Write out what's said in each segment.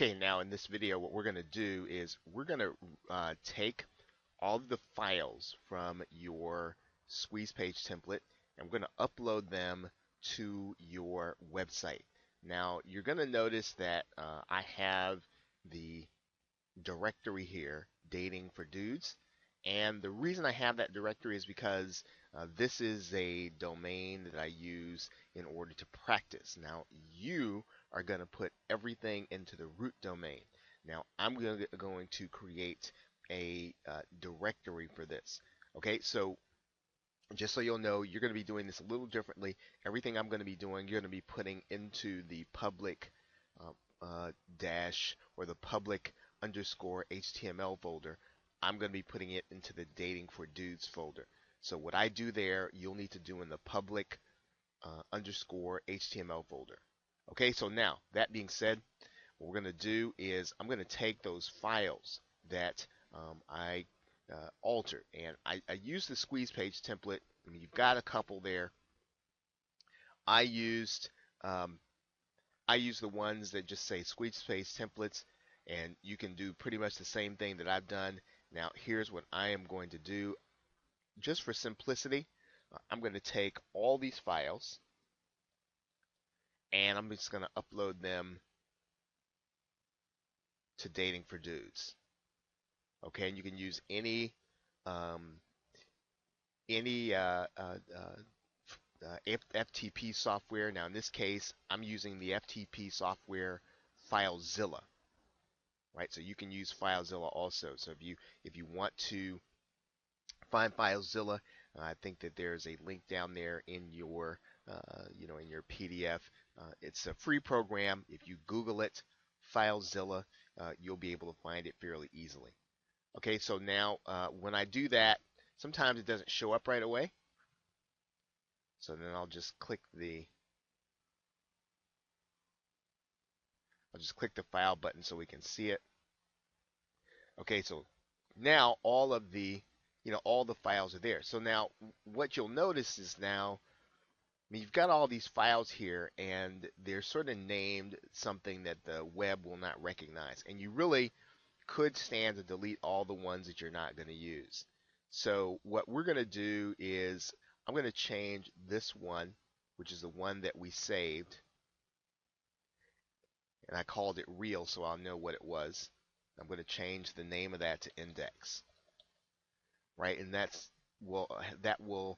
Okay, now in this video, what we're going to do is we're going to take all of the files from your squeeze page template and we're going to upload them to your website. Now, you're going to notice that I have the directory here, dating for dudes. And the reason I have that directory is because this is a domain that I use in order to practice. Now, you are going to put everything into the root domain. Now, I'm going to create a directory for this. Okay, so just so you'll know, you're going to be doing this a little differently. Everything I'm going to be doing, you're going to be putting into the public dash or the public underscore HTML folder. I'm going to be putting it into the dating for dudes folder. So what I do there, you'll need to do in the public underscore HTML folder. Okay, so now that being said, what we're going to do is I'm going to take those files that I altered, and I use the squeeze page template. I mean, you've got a couple there. I used the ones that just say squeeze page templates, and you can do pretty much the same thing that I've done. Now, here's what I am going to do. Just for simplicity, I'm going to take all these files, and I'm just going to upload them to Dating for Dudes. Okay, and you can use any um, FTP software. Now, in this case, I'm using the FTP software FileZilla. Right, so you can use FileZilla also. So if you want to find FileZilla, I think that there's a link down there in your in your PDF. It's a free program. If you Google it, FileZilla, you'll be able to find it fairly easily. Okay, so now when I do that, sometimes it doesn't show up right away. So then I'll just click the file button so we can see it. Okay, so now all of the all the files are there. So now what you'll notice is now, I mean, you've got all these files here and they're sort of named something that the web will not recognize. And you really could stand to delete all the ones that you're not going to use. So what we're going to do is I'm going to change this one, which is the one that we saved. And I called it real so I'll know what it was. I'm going to change the name of that to index. Right, and that will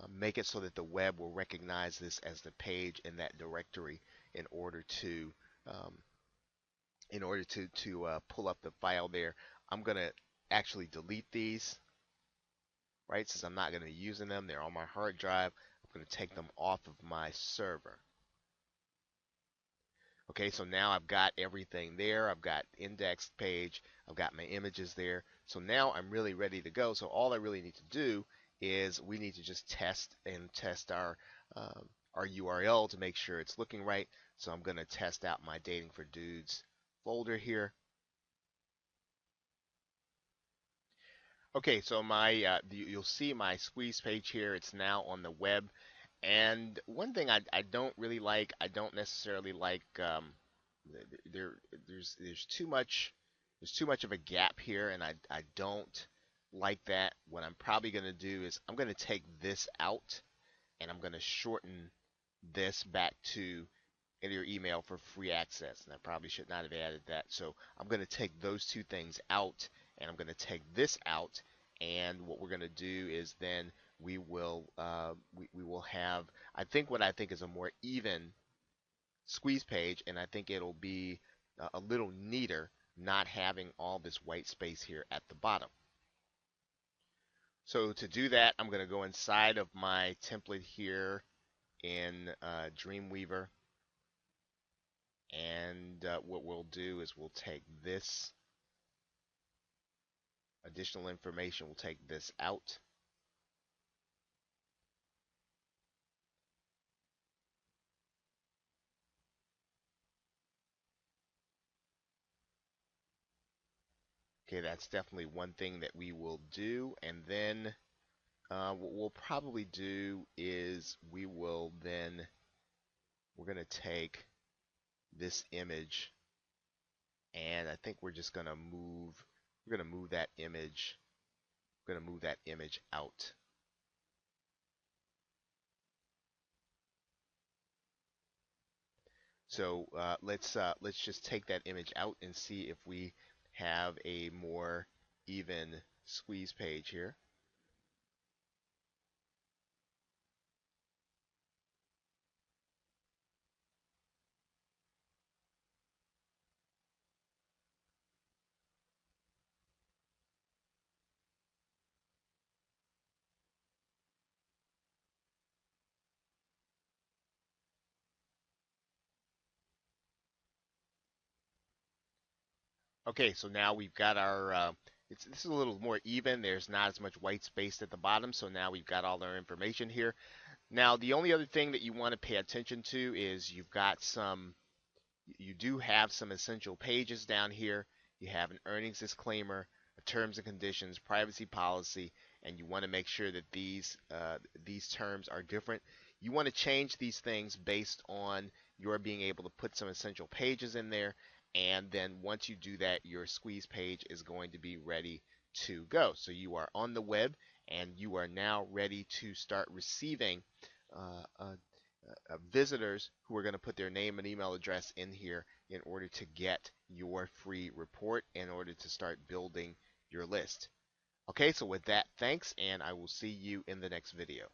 make it so that the web will recognize this as the page in that directory in order to pull up the file there. I'm going to actually delete these, right, since I'm not going to be using them. They're on my hard drive. I'm going to take them off of my server. Okay, so now I've got everything there. I've got indexed page. I've got my images there. So now I'm really ready to go. So all I really need to do is we need to just test our URL to make sure it's looking right. So I'm going to test out my Dating for Dudes folder here. Okay, so you'll see my squeeze page here. It's now on the web. And one thing I don't really like, I don't necessarily like there's too much of a gap here, and I don't like that. What I'm probably going to do is I'm going to take this out, and I'm going to shorten this back to enter your email for free access. And I probably should not have added that. So I'm going to take those two things out, and I'm going to take this out. And what we're going to do is then we will have, I think is a more even squeeze page, and I think it'll be a little neater not having all this white space here at the bottom. So to do that, I'm going to go inside of my template here in Dreamweaver, and what we'll do is we'll take this additional information, we'll take this out. Okay, that's definitely one thing that we will do. And then what we'll probably do is we're going to take this image and I think we're gonna move that image, out. So let's just take that image out and see if we have a more even squeeze page here. Okay, so now we've got our, this is a little more even. There's not as much white space at the bottom, so now we've got all our information here. Now, the only other thing that you want to pay attention to is you do have some essential pages down here. You have an earnings disclaimer, a terms and conditions, privacy policy, and you want to make sure that these terms are different. You want to change these things based on your being able to put some essential pages in there, and then once you do that, your squeeze page is going to be ready to go. So you are on the web, and you are now ready to start receiving uh, uh, visitors who are going to put their name and email address in here in order to get your free report, in order to start building your list. Okay, so with that, thanks, and I will see you in the next video.